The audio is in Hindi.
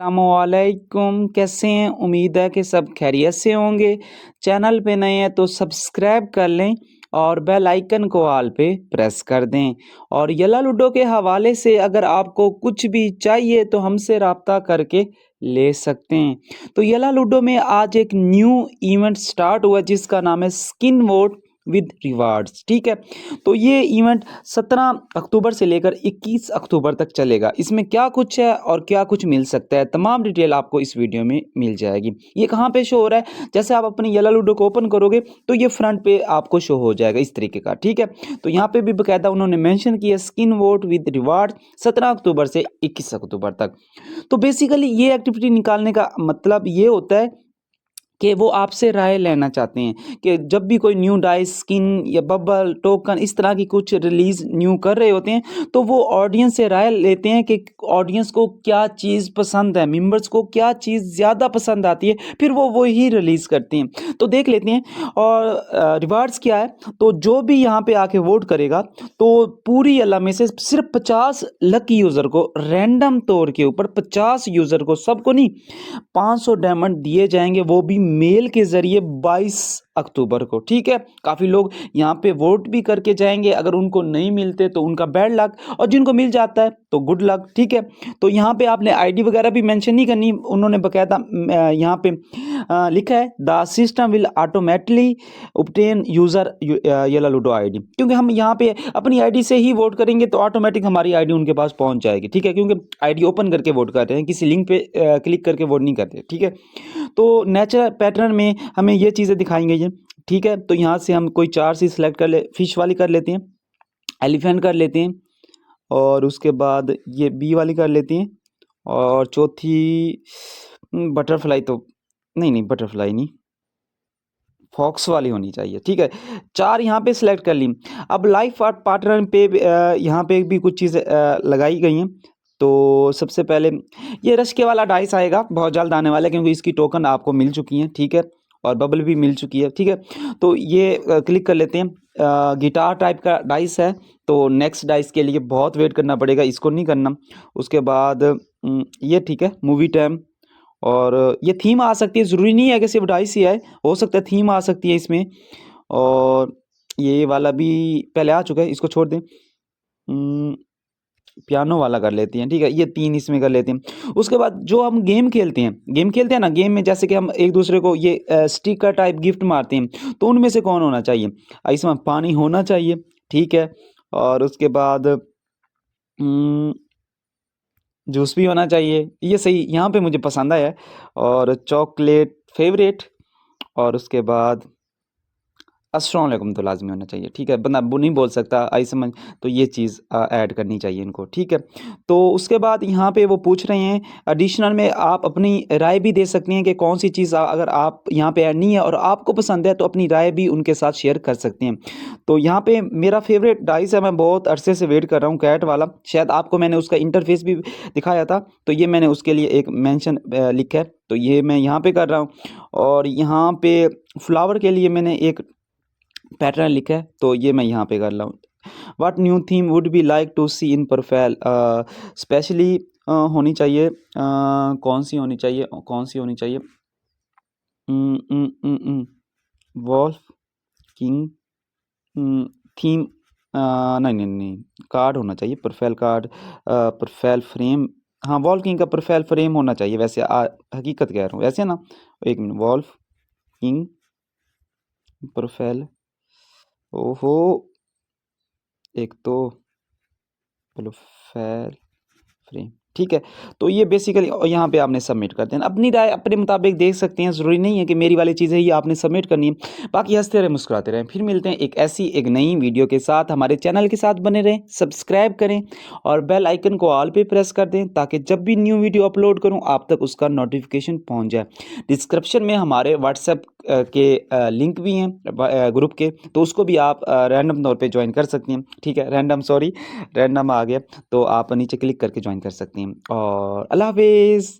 अस्सलामुअलैकुम, कैसे हैं? उम्मीद है कि सब खैरियत से होंगे। चैनल पे नए हैं तो सब्सक्राइब कर लें और बेल आइकन को ऑल पे प्रेस कर दें। और यला लूडो के हवाले से अगर आपको कुछ भी चाहिए तो हमसे राब्ता करके ले सकते हैं। तो यला लूडो में आज एक न्यू इवेंट स्टार्ट हुआ जिसका नाम है स्किन वोट विद रिवार्ड्स, ठीक है। तो ये इवेंट 17 अक्टूबर से लेकर 21 अक्टूबर तक चलेगा। इसमें क्या कुछ है और क्या कुछ मिल सकता है, तमाम डिटेल आपको इस वीडियो में मिल जाएगी। ये कहाँ पे शो हो रहा है? जैसे आप अपनी येलो लूडो को ओपन करोगे तो ये फ्रंट पे आपको शो हो जाएगा इस तरीके का, ठीक है। तो यहाँ पे भी बकायदा उन्होंने मेंशन किया स्किन वोट विद रिवार्ड 17 अक्टूबर से 21 अक्टूबर तक। तो बेसिकली ये एक्टिविटी निकालने का मतलब ये होता है कि वो आपसे राय लेना चाहते हैं कि जब भी कोई न्यू डाइस, स्किन या बबल, टोकन इस तरह की कुछ रिलीज़ न्यू कर रहे होते हैं, तो वो ऑडियंस से राय लेते हैं कि ऑडियंस को क्या चीज़ पसंद है, मेंबर्स को क्या चीज़ ज़्यादा पसंद आती है, फिर वो वही रिलीज़ करते हैं। तो देख लेते हैं। और रिवार्ड्स क्या है, तो जो भी यहाँ पे आके वोट करेगा, तो पूरी अल्लाह में से सिर्फ 50 लकी यूज़र को रैंडम तौर के ऊपर 50 यूज़र को, सबको नहीं, 500 डायमंड दिए जाएंगे, वो भी मेल के ज़रिए 22 अक्टूबर को, ठीक है। काफ़ी लोग यहाँ पे वोट भी करके जाएंगे, अगर उनको नहीं मिलते तो उनका बैड लक, और जिनको मिल जाता है तो गुड लक, ठीक है। तो यहाँ पे आपने आईडी वगैरह भी मेंशन नहीं करनी, उन्होंने बकायदा यहाँ पे लिखा है the system will automatically obtain user yellow ludo ID, क्योंकि हम यहाँ पे अपनी आईडी से ही वोट करेंगे तो ऑटोमेटिक हमारी आईडी उनके पास पहुँच जाएगी, ठीक है। क्योंकि आईडी ओपन करके वोट कर रहे हैं, किसी लिंक पे क्लिक करके वोट नहीं करते, ठीक है। तो नेचुरल पैटर्न में हमें ये चीज़ें दिखाई गई हैं, ठीक है। तो यहाँ से हम कोई 4 चीज़ सेलेक्ट कर ले, फिश वाली कर लेते हैं, एलिफेंट कर लेते हैं, और उसके बाद ये बी वाली कर लेते हैं, और चौथी बटरफ्लाई तो नहीं, बटरफ्लाई नहीं, फॉक्स वाली होनी चाहिए, ठीक है। 4 यहाँ पे सिलेक्ट कर ली। अब लाइफ पार्टनर पे यहाँ पे भी कुछ चीज़ें लगाई गई हैं। तो सबसे पहले ये रश के वाला डाइस आएगा, बहुत जल्द आने वाला है, क्योंकि इसकी टोकन आपको मिल चुकी हैं, ठीक है, और बबल भी मिल चुकी है, ठीक है। तो ये क्लिक कर लेते हैं। गिटार टाइप का डाइस है, तो नेक्स्ट डाइस के लिए बहुत वेट करना पड़ेगा, इसको नहीं करना। उसके बाद ये ठीक है, मूवी टाइम, और ये थीम आ सकती है, ज़रूरी नहीं है कि सिर्फ डाइस ही आए, हो सकता है थीम आ सकती है इसमें। और ये वाला भी पहले आ चुका है, इसको छोड़ दें। पियानो वाला कर लेते हैं, ठीक है, ये 3 इसमें कर लेते हैं। उसके बाद जो हम गेम खेलते हैं ना, गेम में जैसे कि हम एक दूसरे को ये स्टिकर टाइप गिफ्ट मारते हैं, तो उनमें से कौन होना चाहिए? इसमें पानी होना चाहिए, ठीक है। और उसके बाद जूस भी होना चाहिए, ये सही यहाँ पे मुझे पसंद आया है। और चॉकलेट फेवरेट, और उसके बाद अस्सलाम वालेकुम तो लाज़मी होना चाहिए, ठीक है, बंदा वो नहीं बोल सकता आई समझ, तो ये चीज़ ऐड करनी चाहिए इनको, ठीक है। तो उसके बाद यहाँ पे वो पूछ रहे हैं एडिशनल में आप अपनी राय भी दे सकते हैं कि कौन सी चीज़ अगर आप यहाँ पे ऐड नहीं है और आपको पसंद है तो अपनी राय भी उनके साथ शेयर कर सकते हैं। तो यहाँ पे मेरा फेवरेट डाइस है, मैं बहुत अरसे से वेट कर रहा हूँ, कैट वाला, शायद आपको मैंने उसका इंटरफेस भी दिखाया था, तो ये मैंने उसके लिए एक मेंशन लिखा है, तो ये मैं यहाँ पे कर रहा हूँ। और यहाँ पे फ्लावर के लिए मैंने एक पैटर्न लिखा है, तो ये मैं यहाँ पे कर रहा हूँ। What new theme would be like to see in profile, specially होनी चाहिए, कौन सी होनी चाहिए, कौन सी होनी चाहिए, वॉल्फ किंग थीम, नहीं नहीं नहीं, कार्ड होना चाहिए, प्रोफाइल कार्ड, प्रोफाइल फ्रेम, हाँ वॉल्फ किंग का प्रोफाइल फ्रेम होना चाहिए वैसे, हकीकत कह रहा हूँ वैसे ना। एक मिनट, वॉल्फ किंग प्रोफाइल, ओहो, एक तो प्रोफाइल फ्रेम, ठीक है। तो ये बेसिकली यहाँ पे आपने सबमिट कर देना, अपनी राय अपने मुताबिक देख सकते हैं, ज़रूरी नहीं है कि मेरी वाली चीज़ें ही आपने सबमिट करनी है। बाकी हंसते रहे, मुस्कुराते रहें, फिर मिलते हैं एक ऐसी एक नई वीडियो के साथ। हमारे चैनल के साथ बने रहें, सब्सक्राइब करें और बेल आइकन को ऑल पे प्रेस कर दें, ताकि जब भी न्यू वीडियो अपलोड करूँ आप तक उसका नोटिफिकेशन पहुँच जाए। डिस्क्रिप्शन में हमारे व्हाट्सएप के लिंक भी हैं ग्रुप के, तो उसको भी आप रैंडम तौर पे ज्वाइन कर सकती हैं, ठीक है, रैंडम आ गया, तो आप नीचे क्लिक करके ज्वाइन कर सकती हैं। और अल्लाह हाफिज़।